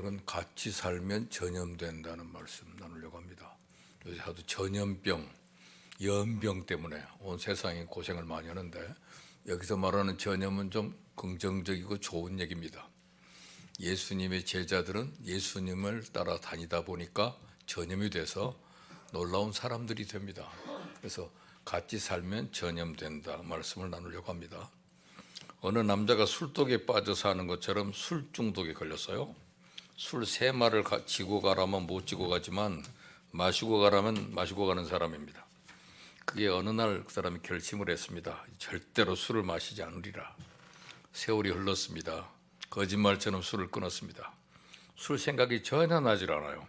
오늘은 같이 살면 전염된다는 말씀 나누려고 합니다. 요새 하도 전염병, 연병 때문에 온 세상이 고생을 많이 하는데 여기서 말하는 전염은 좀 긍정적이고 좋은 얘기입니다. 예수님의 제자들은 예수님을 따라 다니다 보니까 전염이 돼서 놀라운 사람들이 됩니다. 그래서 같이 살면 전염된다 말씀을 나누려고 합니다. 어느 남자가 술독에 빠져 사는 것처럼 술 중독에 걸렸어요. 술 3마를 지고 가라면 못 지고 가지만 마시고 가라면 마시고 가는 사람입니다. 그게 어느 날 그 사람이 결심을 했습니다. 절대로 술을 마시지 않으리라. 세월이 흘렀습니다. 거짓말처럼 술을 끊었습니다. 술 생각이 전혀 나질 않아요.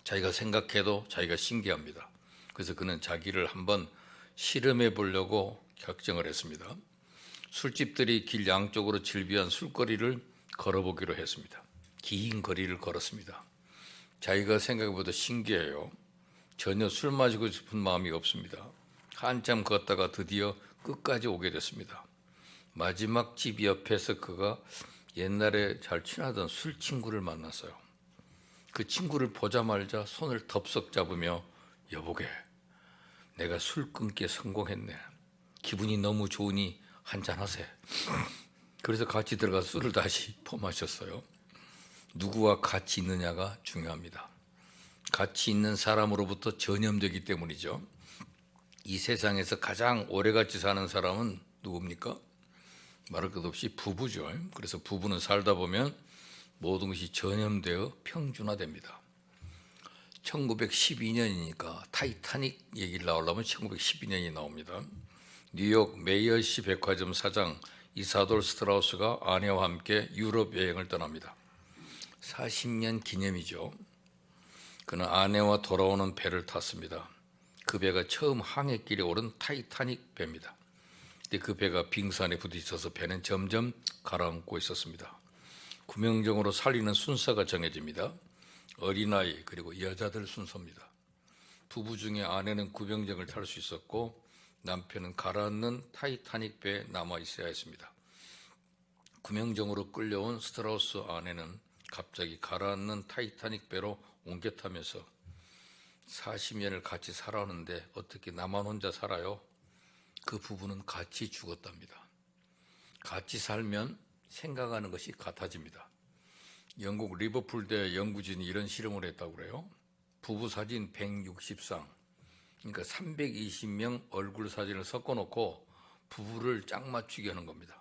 자기가 생각해도 자기가 신기합니다. 그래서 그는 자기를 한번 실험해 보려고 결정을 했습니다. 술집들이 길 양쪽으로 질비한 술거리를 걸어보기로 했습니다. 긴 거리를 걸었습니다. 자기가 생각보다 신기해요. 전혀 술 마시고 싶은 마음이 없습니다. 한참 걷다가 드디어 끝까지 오게 됐습니다. 마지막 집 옆에서 그가 옛날에 잘 친하던 술 친구를 만났어요. 그 친구를 보자마자 손을 덥석 잡으며 여보게, 내가 술 끊기에 성공했네. 기분이 너무 좋으니 한잔하세. 그래서 같이 들어가 술을 다시 퍼마셨어요. 누구와 같이 있느냐가 중요합니다. 같이 있는 사람으로부터 전염되기 때문이죠. 이 세상에서 가장 오래같이 사는 사람은 누굽니까? 말할 것 없이 부부죠. 그래서 부부는 살다 보면 모든 것이 전염되어 평준화됩니다. 1912년이니까 타이타닉 얘기를 나오려면 1912년이 나옵니다. 뉴욕 메이어시 백화점 사장 이사돌 스트라우스가 아내와 함께 유럽 여행을 떠납니다. 40년 기념이죠. 그는 아내와 돌아오는 배를 탔습니다. 그 배가 처음 항해길에 오른 타이타닉 배입니다. 근데 그 배가 빙산에 부딪혀서 배는 점점 가라앉고 있었습니다. 구명정으로 살리는 순서가 정해집니다. 어린아이 그리고 여자들 순서입니다. 부부 중에 아내는 구명정을 탈 수 있었고 남편은 가라앉는 타이타닉 배에 남아 있어야 했습니다. 구명정으로 끌려온 스트라우스 아내는 갑자기 가라앉는 타이타닉 배로 옮겨 타면서 40년을 같이 살았는데 어떻게 나만 혼자 살아요? 그 부부는 같이 죽었답니다. 같이 살면 생각하는 것이 같아집니다. 영국 리버풀대 연구진이 이런 실험을 했다고 그래요. 부부 사진 160상, 그러니까 320명 얼굴 사진을 섞어놓고 부부를 짝 맞추게 하는 겁니다.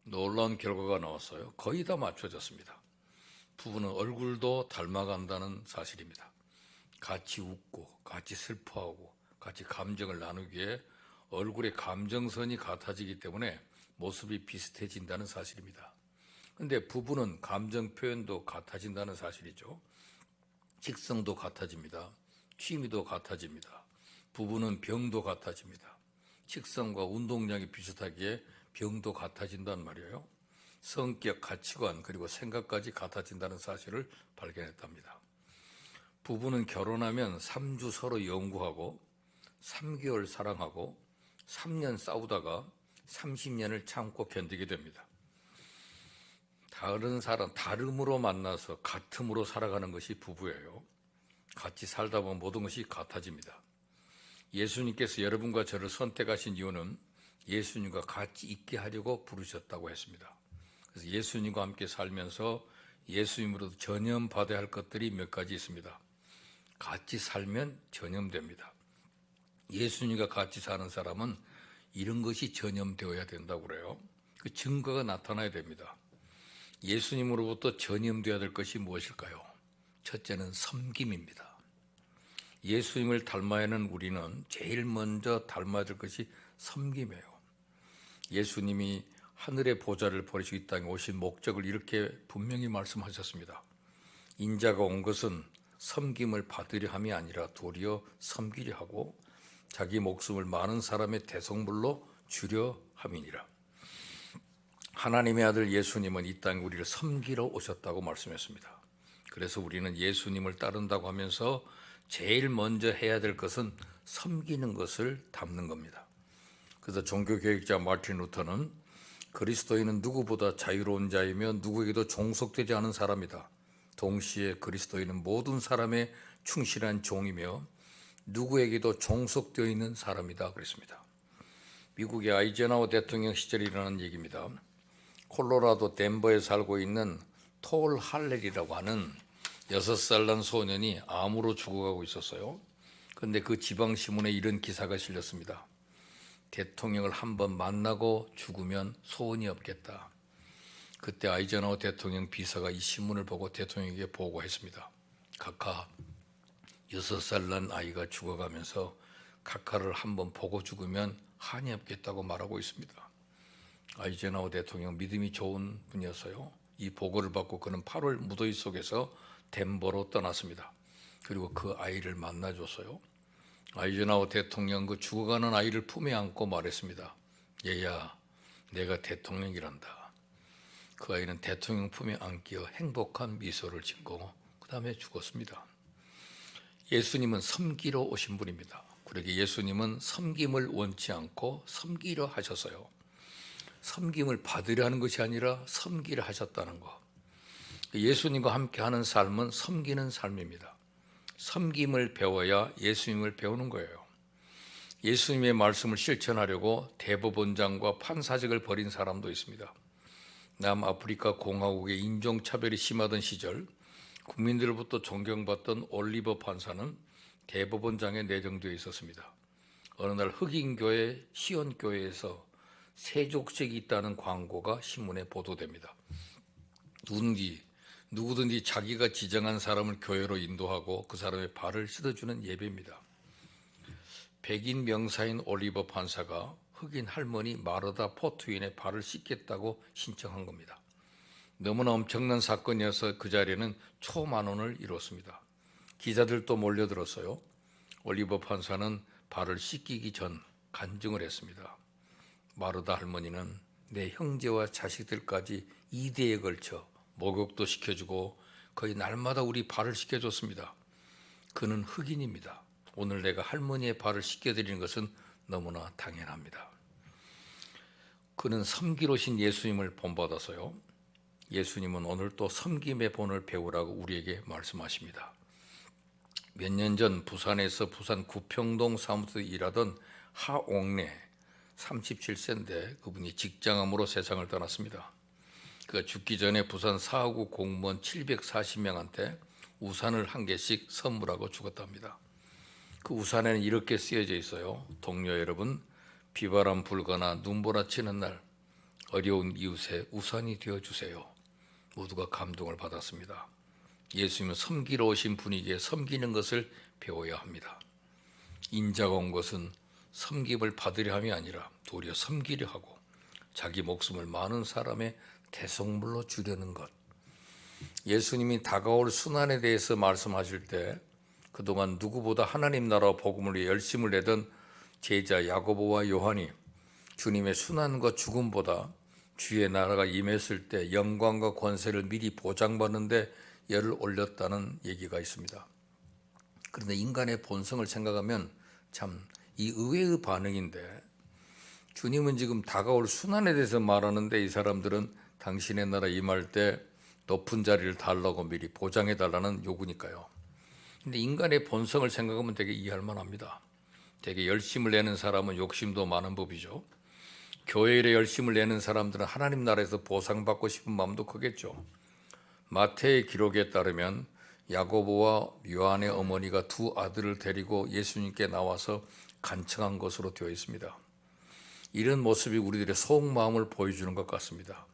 놀라운 결과가 나왔어요. 거의 다 맞춰졌습니다. 부부는 얼굴도 닮아간다는 사실입니다. 같이 웃고 같이 슬퍼하고 같이 감정을 나누기에 얼굴의 감정선이 같아지기 때문에 모습이 비슷해진다는 사실입니다. 그런데 부부는 감정 표현도 같아진다는 사실이죠. 식성도 같아집니다. 취미도 같아집니다. 부부는 병도 같아집니다. 식성과 운동량이 비슷하기에 병도 같아진단 말이에요. 성격, 가치관 그리고 생각까지 같아진다는 사실을 발견했답니다. 부부는 결혼하면 3주 서로 연구하고 3개월 사랑하고 3년 싸우다가 30년을 참고 견디게 됩니다. 다른 사람, 다름으로 만나서 같음으로 살아가는 것이 부부예요. 같이 살다 보면 모든 것이 같아집니다. 예수님께서 여러분과 저를 선택하신 이유는 예수님과 같이 있게 하려고 부르셨다고 했습니다. 그래서 예수님과 함께 살면서 예수님으로도 전염받아야 할 것들이 몇 가지 있습니다. 같이 살면 전염됩니다. 예수님과 같이 사는 사람은 이런 것이 전염되어야 된다고 그래요. 그 증거가 나타나야 됩니다. 예수님으로부터 전염되어야 될 것이 무엇일까요? 첫째는 섬김입니다. 예수님을 닮아야 하는 우리는 제일 먼저 닮아야 될 것이 섬김이에요. 예수님이 하늘의 보좌를 버리시고 이 땅에 오신 목적을 이렇게 분명히 말씀하셨습니다. 인자가 온 것은 섬김을 받으려 함이 아니라 도리어 섬기려 하고 자기 목숨을 많은 사람의 대성물로 주려 함이니라. 하나님의 아들 예수님은 이 땅에 우리를 섬기러 오셨다고 말씀했습니다. 그래서 우리는 예수님을 따른다고 하면서 제일 먼저 해야 될 것은 섬기는 것을 담는 겁니다. 그래서 종교개혁자 마틴 루터는 그리스도인은 누구보다 자유로운 자이며 누구에게도 종속되지 않은 사람이다. 동시에 그리스도인은 모든 사람의 충실한 종이며 누구에게도 종속되어 있는 사람이다 그랬습니다. 미국의 아이젠하워 대통령 시절에 일어난 얘기입니다. 콜로라도 덴버에 살고 있는 톨 할렐이라고 하는 6살 난 소년이 암으로 죽어가고 있었어요. 그런데 그 지방신문에 이런 기사가 실렸습니다. 대통령을 한번 만나고 죽으면 소원이 없겠다. 그때 아이젠하워 대통령 비서가 이 신문을 보고 대통령에게 보고했습니다. 카카, 6살 난 아이가 죽어가면서 카카를 한번 보고 죽으면 한이 없겠다고 말하고 있습니다. 아이젠하워 대통령 믿음이 좋은 분이었어요. 이 보고를 받고 그는 8월 무더위 속에서 덴버로 떠났습니다. 그리고 그 아이를 만나줬어요. 아이젠하워 대통령 그 죽어가는 아이를 품에 안고 말했습니다. 얘야, 내가 대통령이란다. 그 아이는 대통령 품에 안겨 행복한 미소를 짓고 그 다음에 죽었습니다. 예수님은 섬기러 오신 분입니다. 그러게 예수님은 섬김을 원치 않고 섬기려 하셨어요. 섬김을 받으려 하는 것이 아니라 섬기려 하셨다는 것. 예수님과 함께하는 삶은 섬기는 삶입니다. 섬김을 배워야 예수님을 배우는 거예요. 예수님의 말씀을 실천하려고 대법원장과 판사직을 벌인 사람도 있습니다. 남아프리카 공화국의 인종차별이 심하던 시절 국민들로부터 존경받던 올리버 판사는 대법원장에 내정되어 있었습니다. 어느 날 흑인교회 시온교회에서 세족식이 있다는 광고가 신문에 보도됩니다. 누구든지 자기가 지정한 사람을 교회로 인도하고 그 사람의 발을 씻어주는 예배입니다. 백인 명사인 올리버 판사가 흑인 할머니 마르다 포트윈의 발을 씻겠다고 신청한 겁니다. 너무나 엄청난 사건이어서 그 자리에는 초만원을 이뤘습니다. 기자들도 몰려들었어요. 올리버 판사는 발을 씻기기 전 간증을 했습니다. 마르다 할머니는 내 형제와 자식들까지 2대에 걸쳐 목욕도 시켜주고 거의 날마다 우리 발을 씻겨줬습니다. 그는 흑인입니다. 오늘 내가 할머니의 발을 씻겨드리는 것은 너무나 당연합니다. 그는 섬기러 오신 예수님을 본받아서요. 예수님은 오늘 또 섬김의 본을 배우라고 우리에게 말씀하십니다. 몇 년 전 부산에서 부산 구평동 사무소에 일하던 하옥래 37세인데 그분이 직장암으로 세상을 떠났습니다. 그가 죽기 전에 부산 사하구 공무원 740명한테 우산을 한 개씩 선물하고 죽었답니다. 그 우산에는 이렇게 쓰여져 있어요. 동료 여러분, 비바람 불거나 눈보라치는 날 어려운 이웃에 우산이 되어주세요. 모두가 감동을 받았습니다. 예수님은 섬기러 오신 분에게 섬기는 것을 배워야 합니다. 인자가 온 것은 섬김을 받으려 함이 아니라 도리어 섬기려 하고 자기 목숨을 많은 사람의 대속물로 주려는 것. 예수님이 다가올 순환에 대해서 말씀하실 때 그동안 누구보다 하나님 나라 복음을 위해 열심을 내던 제자 야고보와 요한이 주님의 순환과 죽음보다 주의 나라가 임했을 때 영광과 권세를 미리 보장받는데 열을 올렸다는 얘기가 있습니다. 그런데 인간의 본성을 생각하면 참 이 의외의 반응인데 주님은 지금 다가올 순환에 대해서 말하는데 이 사람들은 당신의 나라 임할 때 높은 자리를 달라고 미리 보장해 달라는 요구니까요. 근데 인간의 본성을 생각하면 되게 이해할 만합니다. 되게 열심을 내는 사람은 욕심도 많은 법이죠. 교회 일에 열심을 내는 사람들은 하나님 나라에서 보상받고 싶은 마음도 크겠죠. 마태의 기록에 따르면 야고보와 요한의 어머니가 두 아들을 데리고 예수님께 나와서 간청한 것으로 되어 있습니다. 이런 모습이 우리들의 속마음을 보여주는 것 같습니다.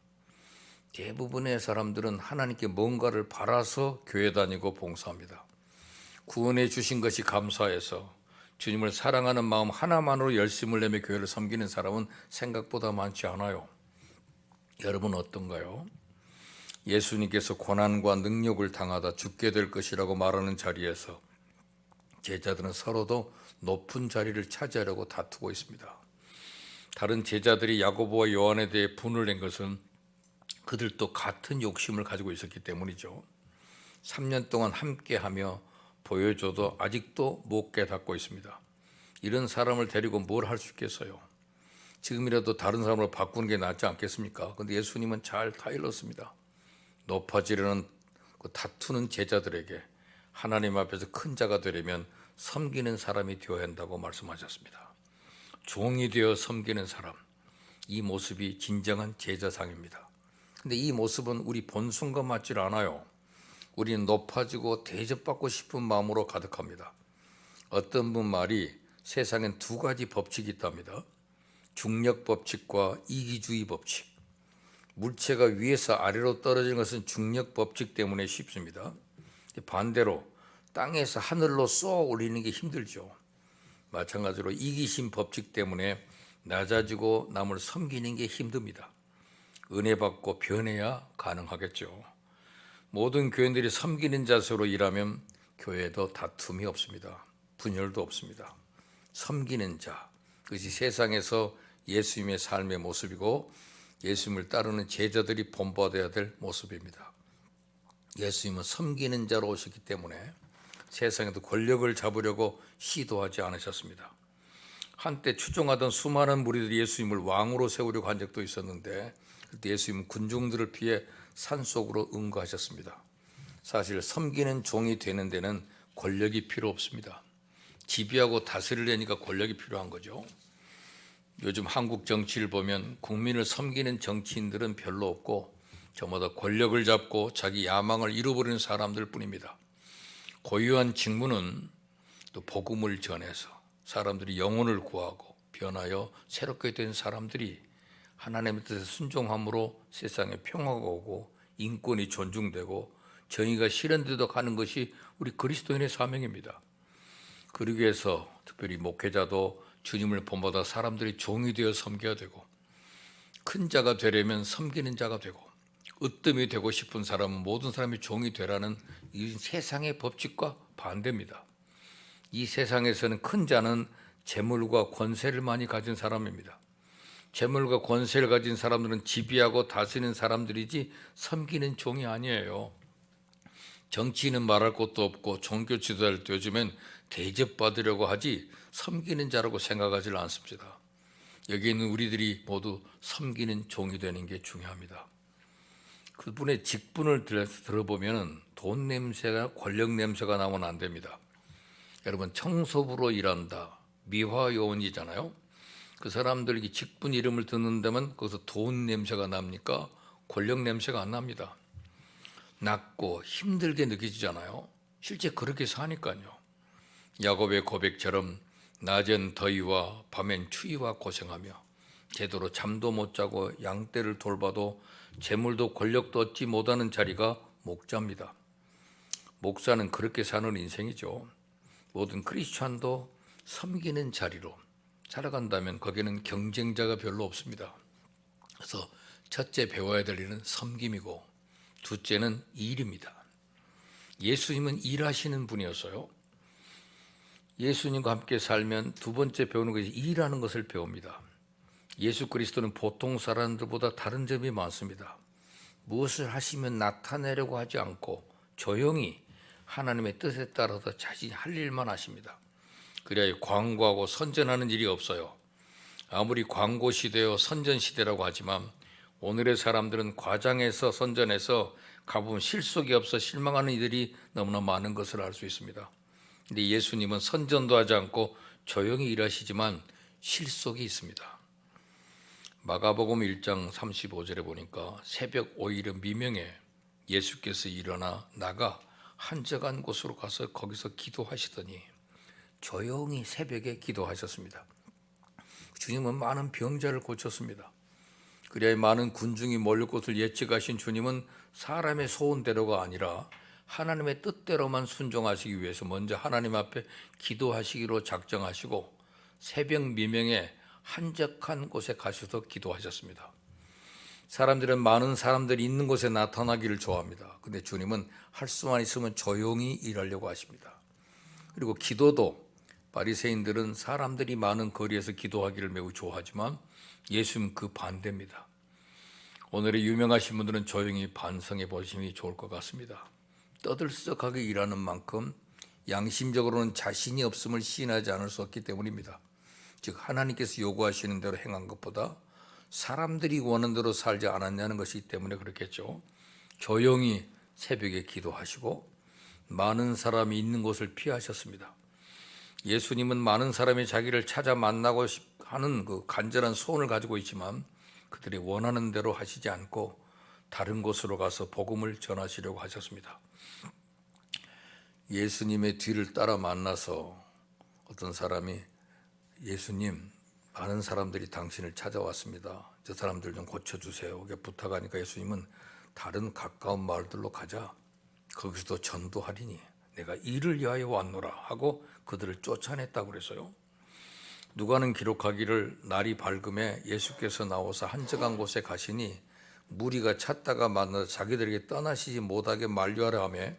대부분의 사람들은 하나님께 뭔가를 바라서 교회 다니고 봉사합니다. 구원해 주신 것이 감사해서 주님을 사랑하는 마음 하나만으로 열심을 내며 교회를 섬기는 사람은 생각보다 많지 않아요. 여러분 어떤가요? 예수님께서 고난과 능력을 당하다 죽게 될 것이라고 말하는 자리에서 제자들은 서로도 높은 자리를 차지하려고 다투고 있습니다. 다른 제자들이 야고보와 요한에 대해 분을 낸 것은 그들도 같은 욕심을 가지고 있었기 때문이죠. 3년 동안 함께하며 보여줘도 아직도 못 깨닫고 있습니다. 이런 사람을 데리고 뭘 할 수 있겠어요? 지금이라도 다른 사람으로 바꾸는 게 낫지 않겠습니까? 그런데 예수님은 잘 타일렀습니다. 높아지려는 그 다투는 제자들에게 하나님 앞에서 큰 자가 되려면 섬기는 사람이 되어야 한다고 말씀하셨습니다. 종이 되어 섬기는 사람, 이 모습이 진정한 제자상입니다. 근데 이 모습은 우리 본성과 맞질 않아요. 우리는 높아지고 대접받고 싶은 마음으로 가득합니다. 어떤 분 말이 세상엔 두 가지 법칙이 있답니다. 중력 법칙과 이기주의 법칙. 물체가 위에서 아래로 떨어지는 것은 중력 법칙 때문에 쉽습니다. 반대로 땅에서 하늘로 쏘아 올리는 게 힘들죠. 마찬가지로 이기심 법칙 때문에 낮아지고 남을 섬기는 게 힘듭니다. 은혜 받고 변해야 가능하겠죠. 모든 교인들이 섬기는 자세로 일하면 교회에도 다툼이 없습니다. 분열도 없습니다. 섬기는 자, 그것이 세상에서 예수님의 삶의 모습이고 예수님을 따르는 제자들이 본받아야 될 모습입니다. 예수님은 섬기는 자로 오셨기 때문에 세상에도 권력을 잡으려고 시도하지 않으셨습니다. 한때 추종하던 수많은 무리들이 예수님을 왕으로 세우려고 한 적도 있었는데 그때 예수님은 군중들을 피해 산속으로 응거하셨습니다. 사실 섬기는 종이 되는 데는 권력이 필요 없습니다. 지배하고 다스리려니까 권력이 필요한 거죠. 요즘 한국 정치를 보면 국민을 섬기는 정치인들은 별로 없고 저마다 권력을 잡고 자기 야망을 이루어버리는 사람들 뿐입니다. 고유한 직무는 또 복음을 전해서 사람들이 영혼을 구하고 변하여 새롭게 된 사람들이 하나님의 뜻에 순종함으로 세상에 평화가 오고 인권이 존중되고 정의가 실현되도록 하는 것이 우리 그리스도인의 사명입니다. 그러기 위해서 특별히 목회자도 주님을 본받아 사람들이 종이 되어 섬겨야 되고 큰 자가 되려면 섬기는 자가 되고 으뜸이 되고 싶은 사람은 모든 사람이 종이 되라는 이 세상의 법칙과 반대입니다. 이 세상에서는 큰 자는 재물과 권세를 많이 가진 사람입니다. 재물과 권세를 가진 사람들은 지배하고 다스리는 사람들이지 섬기는 종이 아니에요. 정치인은 말할 것도 없고 종교 지도자들도 요즘엔 대접받으려고 하지 섬기는 자라고 생각하지 않습니다. 여기 있는 우리들이 모두 섬기는 종이 되는 게 중요합니다. 그분의 직분을 들어보면 돈 냄새가 권력 냄새가 나면 안 됩니다. 여러분 청소부로 일한다. 미화요원이잖아요. 그 사람들이 직분 이름을 듣는 데만 거기서 돈 냄새가 납니까? 권력 냄새가 안 납니다. 낮고 힘들게 느껴지잖아요. 실제 그렇게 사니까요. 야곱의 고백처럼 낮엔 더위와 밤엔 추위와 고생하며 제대로 잠도 못 자고 양떼를 돌봐도 재물도 권력도 얻지 못하는 자리가 목자입니다. 목사는 그렇게 사는 인생이죠. 모든 크리스찬도 섬기는 자리로 살아간다면 거기는 경쟁자가 별로 없습니다. 그래서 첫째 배워야 될 일은 섬김이고 둘째는 일입니다. 예수님은 일하시는 분이었어요. 예수님과 함께 살면 두 번째 배우는 것이 일하는 것을 배웁니다. 예수 그리스도는 보통 사람들보다 다른 점이 많습니다. 무엇을 하시면 나타내려고 하지 않고 조용히 하나님의 뜻에 따라서 자신이 할 일만 하십니다. 그래야 광고하고 선전하는 일이 없어요. 아무리 광고 시대요 선전 시대라고 하지만 오늘의 사람들은 과장해서 선전해서 가보면 실속이 없어 실망하는 이들이 너무나 많은 것을 알 수 있습니다. 근데 예수님은 선전도 하지 않고 조용히 일하시지만 실속이 있습니다. 마가복음 1장 35절에 보니까 새벽 5일의 미명에 예수께서 일어나 나가 한적한 곳으로 가서 거기서 기도하시더니 조용히 새벽에 기도하셨습니다. 주님은 많은 병자를 고쳤습니다. 그래야 많은 군중이 몰릴 곳을 예측하신 주님은 사람의 소원대로가 아니라 하나님의 뜻대로만 순종하시기 위해서 먼저 하나님 앞에 기도하시기로 작정하시고 새벽 미명에 한적한 곳에 가셔서 기도하셨습니다. 사람들은 많은 사람들이 있는 곳에 나타나기를 좋아합니다. 근데 주님은 할 수만 있으면 조용히 일하려고 하십니다. 그리고 기도도 바리새인들은 사람들이 많은 거리에서 기도하기를 매우 좋아하지만 예수님은 그 반대입니다. 오늘의 유명하신 분들은 조용히 반성해 보심이 좋을 것 같습니다. 떠들썩하게 일하는 만큼 양심적으로는 자신이 없음을 시인하지 않을 수 없기 때문입니다. 즉 하나님께서 요구하시는 대로 행한 것보다 사람들이 원하는 대로 살지 않았냐는 것이기 때문에 그렇겠죠. 조용히 새벽에 기도하시고 많은 사람이 있는 곳을 피하셨습니다. 예수님은 많은 사람이 자기를 찾아 만나고 하는 그 간절한 소원을 가지고 있지만 그들이 원하는 대로 하시지 않고 다른 곳으로 가서 복음을 전하시려고 하셨습니다. 예수님의 뒤를 따라 만나서 어떤 사람이 예수님, 많은 사람들이 당신을 찾아왔습니다. 저 사람들 좀 고쳐주세요. 이렇게 부탁하니까 예수님은 다른 가까운 마을들로 가자. 거기서도 전도하리니 내가 이를 위하여 왔노라 하고 그들을 쫓아냈다고 그래서요. 누가는 기록하기를 날이 밝음에 예수께서 나와서 한적한 곳에 가시니 무리가 찾다가 만나서 자기들에게 떠나시지 못하게 만류하려 하며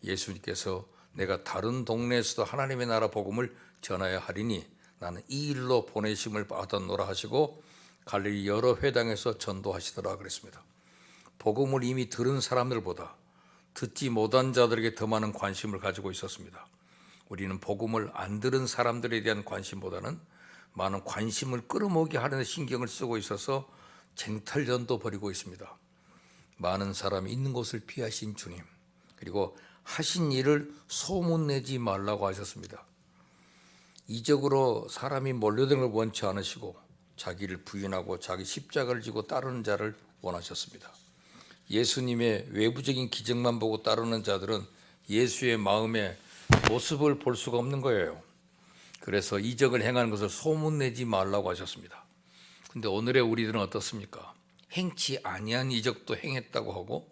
예수님께서 내가 다른 동네에서도 하나님의 나라 복음을 전하여 하리니 나는 이 일로 보내심을 받았노라 하시고 갈릴리 여러 회당에서 전도하시더라 그랬습니다. 복음을 이미 들은 사람들보다 듣지 못한 자들에게 더 많은 관심을 가지고 있었습니다. 우리는 복음을 안 들은 사람들에 대한 관심보다는 많은 관심을 끌어모으게 하려는 신경을 쓰고 있어서 쟁탈전도 벌이고 있습니다. 많은 사람이 있는 곳을 피하신 주님, 그리고 하신 일을 소문내지 말라고 하셨습니다. 이적으로 사람이 몰려드는 걸 원치 않으시고 자기를 부인하고 자기 십자가를 지고 따르는 자를 원하셨습니다. 예수님의 외부적인 기적만 보고 따르는 자들은 예수의 마음의 모습을 볼 수가 없는 거예요. 그래서 이적을 행하는 것을 소문내지 말라고 하셨습니다. 근데 오늘의 우리들은 어떻습니까? 행치 아니한 이적도 행했다고 하고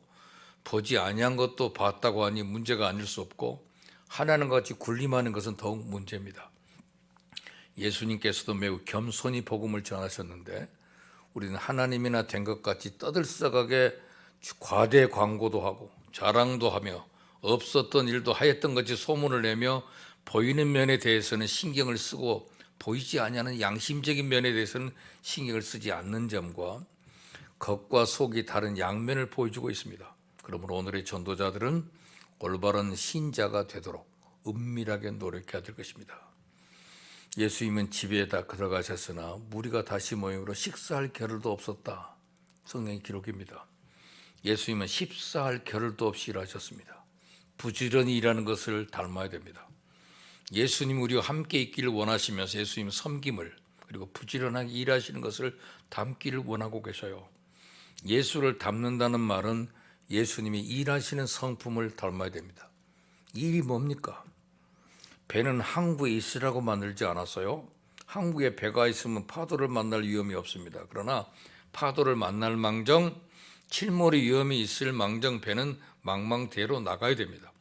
보지 아니한 것도 봤다고 하니 문제가 아닐 수 없고 하나님과 같이 군림하는 것은 더욱 문제입니다. 예수님께서도 매우 겸손히 복음을 전하셨는데 우리는 하나님이나 된 것 같이 떠들썩하게 과대 광고도 하고 자랑도 하며 없었던 일도 하였던 것이 소문을 내며 보이는 면에 대해서는 신경을 쓰고 보이지 아니하는 양심적인 면에 대해서는 신경을 쓰지 않는 점과 겉과 속이 다른 양면을 보여주고 있습니다. 그러므로 오늘의 전도자들은 올바른 신자가 되도록 은밀하게 노력해야 될 것입니다. 예수님은 집에 다 들어가셨으나 무리가 다시 모임으로 식사할 겨를도 없었다. 성경의 기록입니다. 예수님은 식사할 겨를도 없이 일하셨습니다. 부지런히 일하는 것을 닮아야 됩니다. 예수님 우리와 함께 있기를 원하시면서 예수님 섬김을 그리고 부지런하게 일하시는 것을 닮기를 원하고 계셔요. 예수를 닮는다는 말은 예수님이 일하시는 성품을 닮아야 됩니다. 일이 뭡니까? 배는 항구에 있으라고 만들지 않았어요. 항구에 배가 있으면 파도를 만날 위험이 없습니다. 그러나 파도를 만날 망정 침몰의 위험이 있을 망정 배는 망망대해로 나가야 됩니다.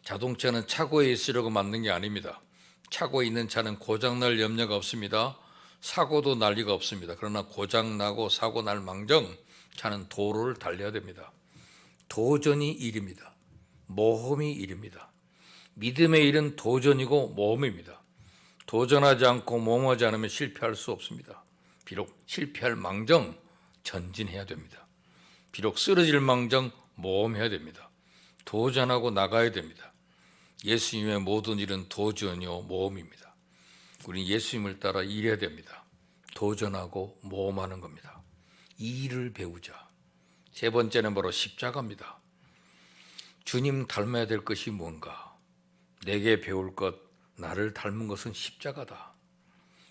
자동차는 차고에 있으려고 만든 게 아닙니다. 차고에 있는 차는 고장날 염려가 없습니다. 사고도 날 리가 없습니다. 그러나 고장나고 사고 날 망정 차는 도로를 달려야 됩니다. 도전이 일입니다. 모험이 일입니다. 믿음의 일은 도전이고 모험입니다. 도전하지 않고 모험하지 않으면 실패할 수 없습니다. 비록 실패할 망정 전진해야 됩니다. 비록 쓰러질 망정 모험해야 됩니다. 도전하고 나가야 됩니다. 예수님의 모든 일은 도전이요 모험입니다. 우리는 예수님을 따라 일해야 됩니다. 도전하고 모험하는 겁니다. 이 일을 배우자. 세 번째는 바로 십자가입니다. 주님 닮아야 될 것이 뭔가? 내게 배울 것, 나를 닮은 것은 십자가다.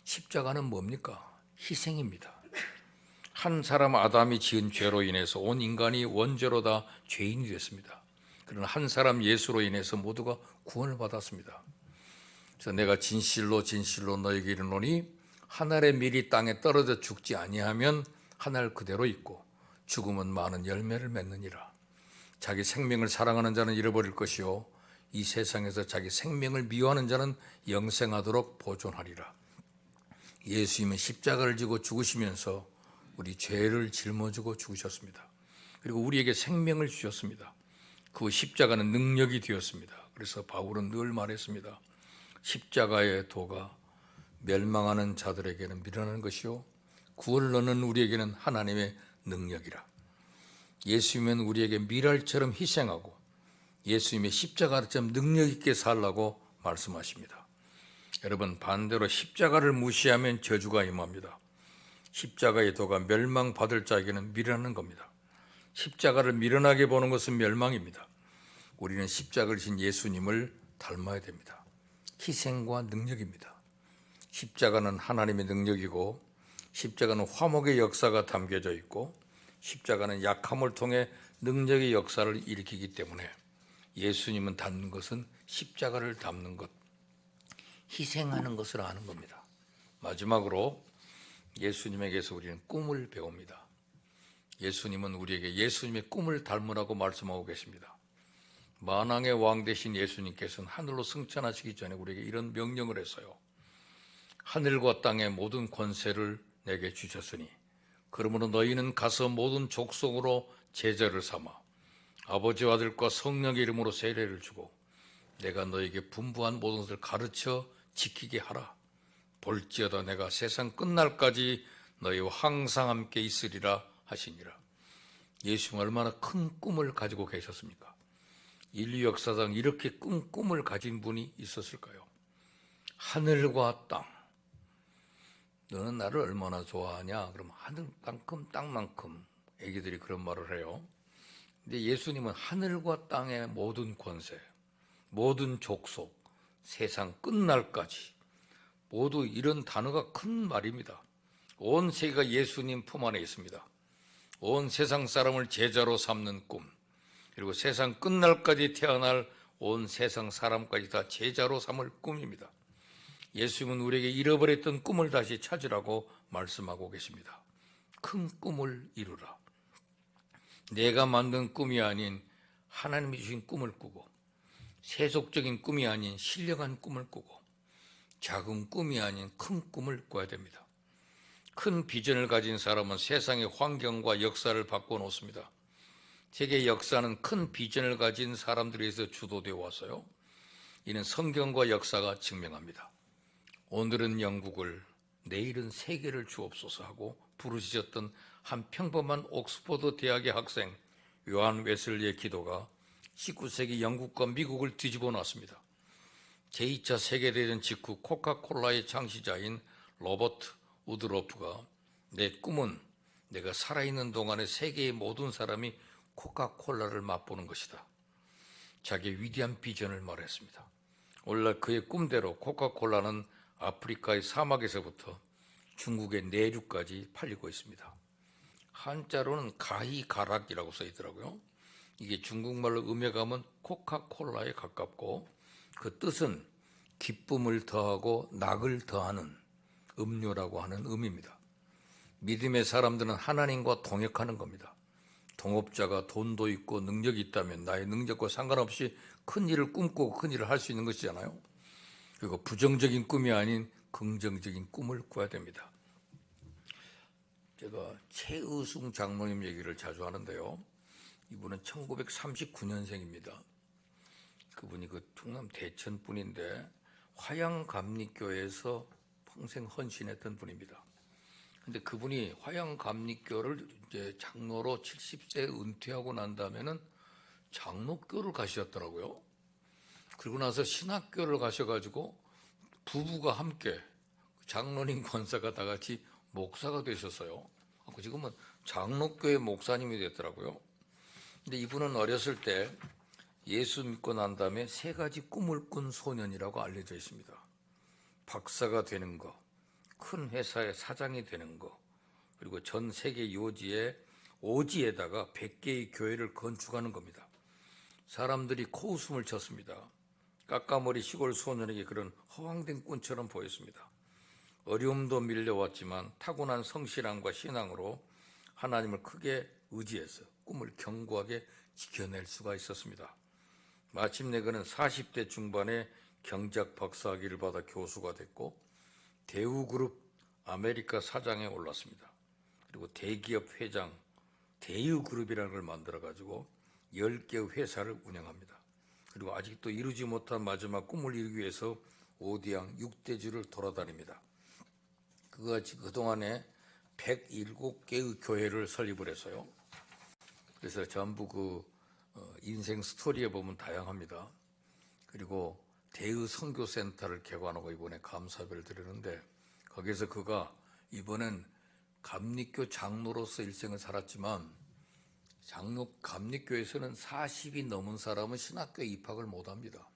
십자가는 뭡니까? 희생입니다. 한 사람 아담이 지은 죄로 인해서 온 인간이 원죄로 다 죄인이 됐습니다. 그러나 한 사람 예수로 인해서 모두가 구원을 받았습니다. 그래서 내가 진실로 진실로 너에게 이르노니 한 알의 밀이 땅에 떨어져 죽지 아니하면 한 알 그대로 있고 죽음은 많은 열매를 맺느니라. 자기 생명을 사랑하는 자는 잃어버릴 것이요 이 세상에서 자기 생명을 미워하는 자는 영생하도록 보존하리라. 예수님은 십자가를 지고 죽으시면서 우리 죄를 짊어지고 죽으셨습니다. 그리고 우리에게 생명을 주셨습니다. 그 십자가는 능력이 되었습니다. 그래서 바울은 늘 말했습니다. 십자가의 도가 멸망하는 자들에게는 미련한 것이요 구원을 얻는 우리에게는 하나님의 능력이라. 예수님은 우리에게 미랄처럼 희생하고 예수님의 십자가처럼 능력 있게 살라고 말씀하십니다. 여러분, 반대로 십자가를 무시하면 저주가 임합니다. 십자가의 도가 멸망받을 자에게는 미련한 겁니다. 십자가를 미련하게 보는 것은 멸망입니다. 우리는 십자가를 진 예수님을 닮아야 됩니다. 희생과 능력입니다. 십자가는 하나님의 능력이고, 십자가는 화목의 역사가 담겨져 있고, 십자가는 약함을 통해 능력의 역사를 일으키기 때문에 예수님은 닮는 것은 십자가를 닮는 것, 희생하는 것을 아는 겁니다. 마지막으로 예수님에게서 우리는 꿈을 배웁니다. 예수님은 우리에게 예수님의 꿈을 닮으라고 말씀하고 계십니다. 만왕의 왕 되신 예수님께서는 하늘로 승천하시기 전에 우리에게 이런 명령을 했어요. 하늘과 땅의 모든 권세를 내게 주셨으니 그러므로 너희는 가서 모든 족속으로 제자를 삼아 아버지와 아들과 성령의 이름으로 세례를 주고 내가 너에게 분부한 모든 것을 가르쳐 지키게 하라. 볼지어다 내가 세상 끝날까지 너희와 항상 함께 있으리라 하시니라. 예수는 얼마나 큰 꿈을 가지고 계셨습니까? 인류 역사상 이렇게 큰 꿈을 가진 분이 있었을까요? 하늘과 땅. 너는 나를 얼마나 좋아하냐? 그러면 하늘만큼 땅만큼 애기들이 그런 말을 해요. 근데 예수님은 하늘과 땅의 모든 권세, 모든 족속, 세상 끝날까지 모두 이런 단어가 큰 말입니다. 온 세계가 예수님 품 안에 있습니다. 온 세상 사람을 제자로 삼는 꿈, 그리고 세상 끝날까지 태어날 온 세상 사람까지 다 제자로 삼을 꿈입니다. 예수님은 우리에게 잃어버렸던 꿈을 다시 찾으라고 말씀하고 계십니다. 큰 꿈을 이루라. 내가 만든 꿈이 아닌 하나님이 주신 꿈을 꾸고, 세속적인 꿈이 아닌 신령한 꿈을 꾸고, 작은 꿈이 아닌 큰 꿈을 꿔야 됩니다. 큰 비전을 가진 사람은 세상의 환경과 역사를 바꿔놓습니다. 세계 역사는 큰 비전을 가진 사람들에 의해서 주도되어 왔어요. 이는 성경과 역사가 증명합니다. 오늘은 영국을, 내일은 세계를 주옵소서 하고 부르짖었던 한 평범한 옥스퍼드 대학의 학생 요한 웨슬리의 기도가 19세기 영국과 미국을 뒤집어 놨습니다. 제2차 세계대전 직후 코카콜라의 창시자인 로버트 우드로프가 내 꿈은 내가 살아있는 동안에 세계의 모든 사람이 코카콜라를 맛보는 것이다. 자기의 위대한 비전을 말했습니다. 오늘날 그의 꿈대로 코카콜라는 아프리카의 사막에서부터 중국의 내륙까지 팔리고 있습니다. 한자로는 가희가락이라고 써 있더라고요. 이게 중국말로 음역하면 코카콜라에 가깝고 그 뜻은 기쁨을 더하고 낙을 더하는 음료라고 하는 의미입니다. 믿음의 사람들은 하나님과 동역하는 겁니다. 동업자가 돈도 있고 능력이 있다면 나의 능력과 상관없이 큰 일을 꿈꾸고 큰 일을 할 수 있는 것이잖아요. 그리고 부정적인 꿈이 아닌 긍정적인 꿈을 꿔야 됩니다. 제가 최의순 장로님 얘기를 자주 하는데요. 이분은 1939년생입니다. 그분이 그 충남 대천 분인데 화양감리교회에서 평생 헌신했던 분입니다. 근데 그분이 화양감리교를 이제 장로로 70세 은퇴하고 난 다음에는 장로교를 가셨더라고요. 그리고 나서 신학교를 가셔가지고 부부가 함께 장로님 권사가 다 같이 목사가 되셨어요. 지금은 장로교회 목사님이 됐더라고요. 근데 이분은 어렸을 때 예수 믿고 난 다음에 3가지 꿈을 꾼 소년이라고 알려져 있습니다. 박사가 되는 거, 큰 회사의 사장이 되는 거, 그리고 전 세계 요지에 오지에다가 100개의 교회를 건축하는 겁니다. 사람들이 코웃음을 쳤습니다. 까까머리 시골 소년에게 그런 허황된 꿈처럼 보였습니다. 어려움도 밀려왔지만 타고난 성실함과 신앙으로 하나님을 크게 의지해서 꿈을 견고하게 지켜낼 수가 있었습니다. 마침내 그는 40대 중반에 경제학 박사학위를 받아 교수가 됐고 대우그룹 아메리카 사장에 올랐습니다. 그리고 대기업 회장 대우그룹이라는 걸 만들어가지고 10개의 회사를 운영합니다. 그리고 아직도 이루지 못한 마지막 꿈을 이루기 위해서 오디양 6대주를 돌아다닙니다. 그가 그동안에 107개의 교회를 설립을 했어요. 그래서 전부 그 인생 스토리에 보면 다양합니다. 그리고 대의 선교센터를 개관하고 이번에 감사배를 드리는데 거기에서 그가 이번엔 감리교 장로로서 일생을 살았지만 감리교에서는 40이 넘은 사람은 신학교에 입학을 못합니다.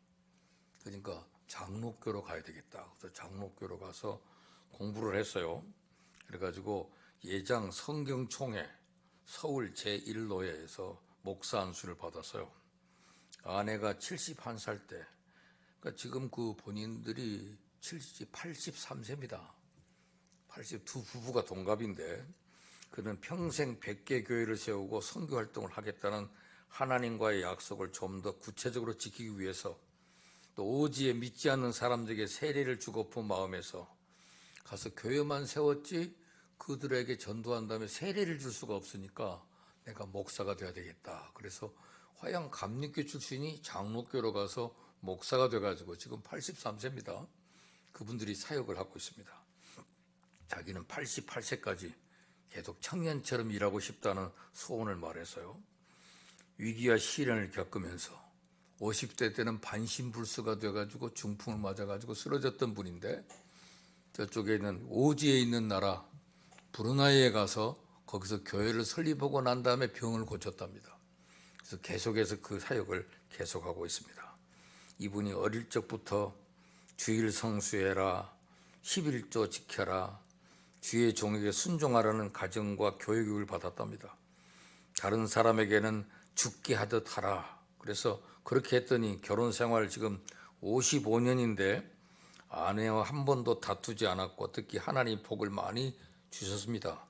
그러니까 장로교로 가야 되겠다. 그래서 장로교로 가서 공부를 했어요. 그래가지고 예장 성경총회 서울 제1노회에서 목사 안수를 받았어요. 아내가 71살 때, 그러니까 지금 그 본인들이 83세입니다. 82 부부가 동갑인데, 그는 평생 100개 교회를 세우고 선교 활동을 하겠다는 하나님과의 약속을 좀 더 구체적으로 지키기 위해서 또 오지에 믿지 않는 사람들에게 세례를 주고픈 마음에서 가서 교회만 세웠지 그들에게 전도한 다음에 세례를 줄 수가 없으니까 내가 목사가 돼야 되겠다. 그래서 화양 감리교 출신이 장로교로 가서 목사가 돼가지고 지금 83세입니다. 그분들이 사역을 하고 있습니다. 자기는 88세까지 계속 청년처럼 일하고 싶다는 소원을 말해서요. 위기와 시련을 겪으면서 50대 때는 반신불수가 돼가지고 중풍을 맞아가지고 쓰러졌던 분인데, 저쪽에 있는 오지에 있는 나라 브루나이에 가서 거기서 교회를 설립하고 난 다음에 병을 고쳤답니다. 그래서 계속해서 그 사역을 계속하고 있습니다. 이분이 어릴 적부터 주일 성수해라, 11조 지켜라, 주의 종에게 순종하라는 가정과 교육을 받았답니다. 다른 사람에게는 죽게 하듯 하라. 그래서 그렇게 했더니 결혼 생활 지금 55년인데 아내와 한 번도 다투지 않았고 특히 하나님 복을 많이 주셨습니다.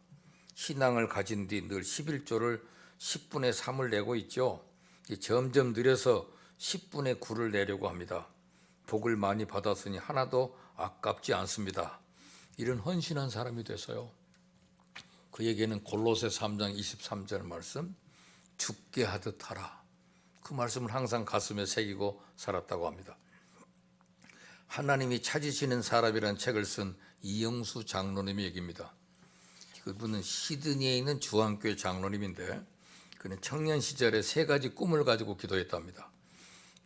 신앙을 가진 뒤 늘 11조를 10분의 3을 내고 있죠. 점점 느려서 10분의 9를 내려고 합니다. 복을 많이 받았으니 하나도 아깝지 않습니다. 이런 헌신한 사람이 됐어요. 그에게는 골로새 3장 23절 말씀, 죽게 하듯 하라. 그 말씀을 항상 가슴에 새기고 살았다고 합니다. 하나님이 찾으시는 사람이라는 책을 쓴 이영수 장로님의 얘기입니다. 그분은 시드니에 있는 주한교회 장로님인데 그는 청년 시절에 3가지 꿈을 가지고 기도했답니다.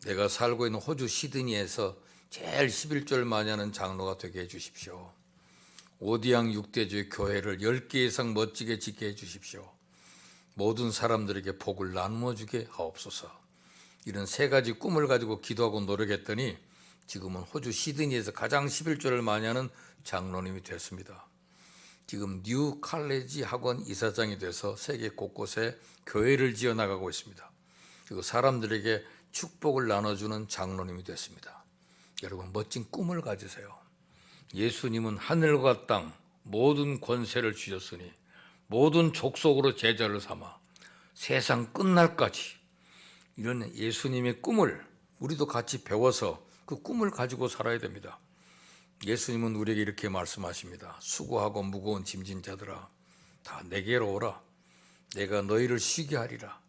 내가 살고 있는 호주 시드니에서 제일 11조를 많이 하는 장로가 되게 해주십시오. 오디양 6대주의 교회를 10개 이상 멋지게 짓게 해주십시오. 모든 사람들에게 복을 나누어 주게 하옵소서. 이런 3가지 꿈을 가지고 기도하고 노력했더니 지금은 호주 시드니에서 가장 11조를 많이 하는 장로님이 됐습니다. 지금 뉴 칼레지 학원 이사장이 돼서 세계 곳곳에 교회를 지어나가고 있습니다. 그리고 사람들에게 축복을 나눠주는 장로님이 됐습니다. 여러분, 멋진 꿈을 가지세요. 예수님은 하늘과 땅 모든 권세를 주셨으니 모든 족속으로 제자를 삼아 세상 끝날까지 이런 예수님의 꿈을 우리도 같이 배워서 그 꿈을 가지고 살아야 됩니다. 예수님은 우리에게 이렇게 말씀하십니다. 수고하고 무거운 짐진 자들아 다 내게로 오라. 내가 너희를 쉬게 하리라.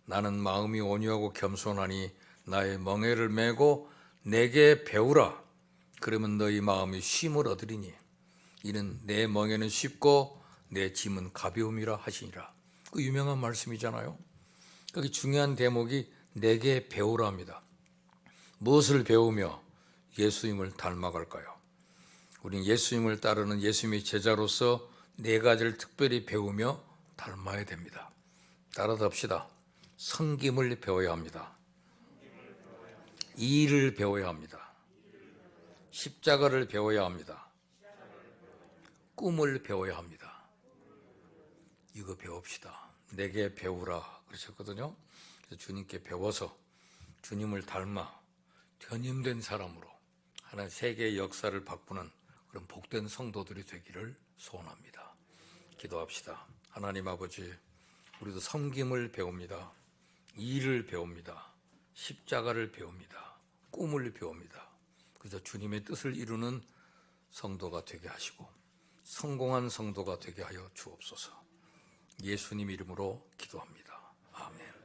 나는 마음이 온유하고 겸손하니 나의 멍에를 메고 내게 배우라. 그러면 너희 마음이 쉼을 얻으리니 이는 내 멍에는 쉽고 내 짐은 가벼움이라 하시니라. 그 유명한 말씀이잖아요. 거기 중요한 대목이 내게 배우라 합니다. 무엇을 배우며 예수님을 닮아갈까요? 우리는 예수님을 따르는 예수님의 제자로서 4가지를 특별히 배우며 닮아야 됩니다. 따라잡시다. 섬김을 배워야 합니다. 일을 배워야 합니다. 십자가를 배워야 합니다. 꿈을 배워야 합니다. 이거 배웁시다. 내게 배우라 그러셨거든요. 그래서 주님께 배워서 주님을 닮아 변임된 사람으로 하나님 세계의 역사를 바꾸는 그런 복된 성도들이 되기를 소원합니다. 기도합시다. 하나님 아버지, 우리도 섬김을 배웁니다. 일을 배웁니다. 십자가를 배웁니다. 꿈을 배웁니다. 그래서 주님의 뜻을 이루는 성도가 되게 하시고 성공한 성도가 되게 하여 주옵소서. 예수님 이름으로 기도합니다. 아멘.